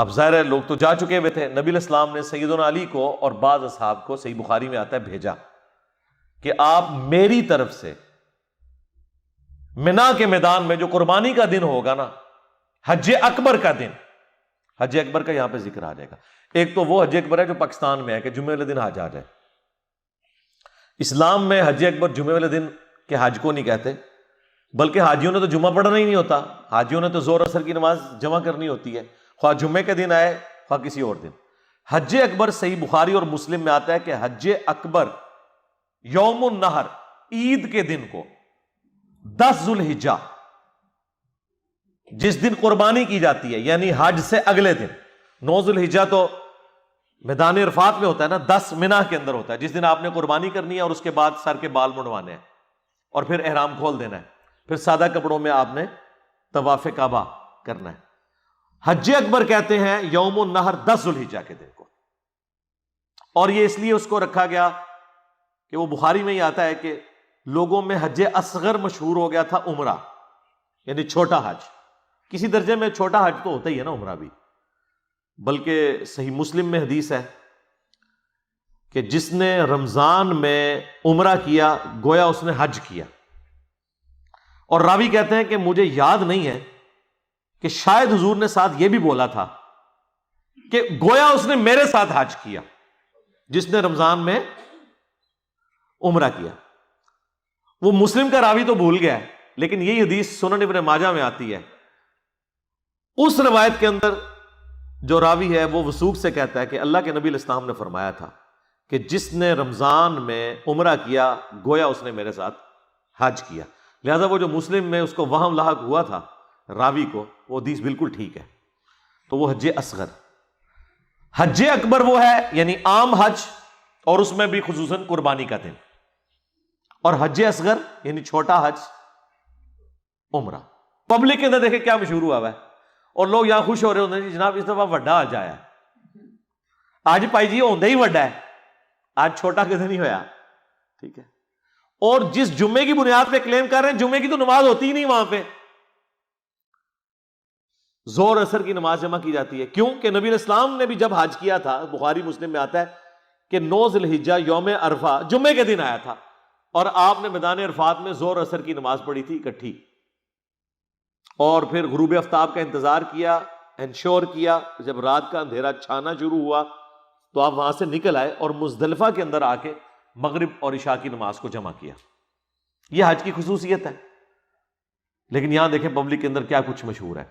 اب ظاہر ہے لوگ تو جا چکے ہوئے تھے، نبی علیہ السلام نے سیدنا علی کو اور بعض اصحاب کو، صحیح بخاری میں آتا ہے، بھیجا کہ آپ میری طرف سے منا کے میدان میں جو قربانی کا دن ہوگا نا، حج اکبر کا دن، حج اکبر کا یہاں پہ ذکر آ جائے گا۔ ایک تو وہ حج اکبر ہے جو پاکستان میں ہے کہ جمعے والے دن حج آ جائے، اسلام میں حج اکبر جمعے والے دن کے حج کو نہیں کہتے، بلکہ حاجیوں نے تو جمعہ پڑھنا ہی نہیں ہوتا، حاجیوں نے تو زور اثر کی نماز جمع کرنی ہوتی ہے، خواہ جمعے کے دن آئے خواہ کسی اور دن۔ حج اکبر صحیح بخاری اور مسلم میں آتا ہے کہ حج اکبر یوم النحر، عید کے دن کو، 10 ذو الحجہ، جس دن قربانی کی جاتی ہے، یعنی حج سے اگلے دن۔ 9 ذو الحجہ تو میدان عرفات میں ہوتا ہے نا، 10 منا کے اندر ہوتا ہے، جس دن آپ نے قربانی کرنی ہے اور اس کے بعد سر کے بال منڈوانے ہیں اور پھر احرام کھول دینا ہے، پھر سادہ کپڑوں میں آپ نے طواف کعبہ کرنا ہے۔ حج اکبر کہتے ہیں یوم النحر 10 ذو الحجہ کے دن کو، اور یہ اس لیے اس کو رکھا گیا کہ وہ بخاری میں ہی آتا ہے کہ لوگوں میں حج اصغر مشہور ہو گیا تھا، عمرہ یعنی چھوٹا حج، کسی درجے میں چھوٹا حج تو ہوتا ہی ہے نا عمرہ بھی، بلکہ صحیح مسلم میں حدیث ہے کہ جس نے رمضان میں عمرہ کیا گویا اس نے حج کیا، اور راوی کہتے ہیں کہ مجھے یاد نہیں ہے کہ شاید حضور نے ساتھ یہ بھی بولا تھا کہ گویا اس نے میرے ساتھ حج کیا، جس نے رمضان میں عمرہ کیا۔ وہ مسلم کا راوی تو بھول گیا ہے، لیکن یہی حدیث سنن ابن ماجہ میں آتی ہے، اس روایت کے اندر جو راوی ہے وہ وثوق سے کہتا ہے کہ اللہ کے نبی علیہ السلام نے فرمایا تھا کہ جس نے رمضان میں عمرہ کیا گویا اس نے میرے ساتھ حج کیا، لہذا وہ جو مسلم میں اس کو وہم لاحق ہوا تھا راوی کو، وہ حدیث بالکل ٹھیک ہے۔ تو وہ حج اصغر۔ حج اکبر وہ ہے یعنی عام حج، اور اس میں بھی خصوصاً قربانی کا دن، اور حج اصغر یعنی چھوٹا حج، عمرہ۔ پبلک کے اندر دیکھیں کیا مشہور ہوا ہے، اور لوگ یہاں خوش ہو رہے ہوتے ہیں جی جناب اس دفعہ وڈا حج آیا، آج پائی جی ہوندہ ہی وڈا ہے، آج چھوٹا کدھر نہیں ہویا، ٹھیک ہے۔ اور جس جمعے کی بنیاد پہ کلیم کر رہے ہیں، جمعے کی تو نماز ہوتی ہی نہیں وہاں پہ، زور اثر کی نماز جمع کی جاتی ہے۔ کیوں کہ نبی علیہ السلام نے بھی جب حج کیا تھا، بخاری مسلم میں آتا ہے کہ 9 ذی الحجہ یوم عرفہ جمعے کے دن آیا تھا، اور آپ نے میدان عرفات میں زور اثر کی نماز پڑھی تھی اکٹھی، اور پھر غروب آفتاب کا انتظار کیا، انشور کیا، جب رات کا اندھیرا چھانا شروع ہوا تو آپ وہاں سے نکل آئے اور مزدلفہ کے اندر آ کے مغرب اور عشاء کی نماز کو جمع کیا۔ یہ حج کی خصوصیت ہے۔ لیکن یہاں دیکھیں پبلک کے اندر کیا کچھ مشہور ہے۔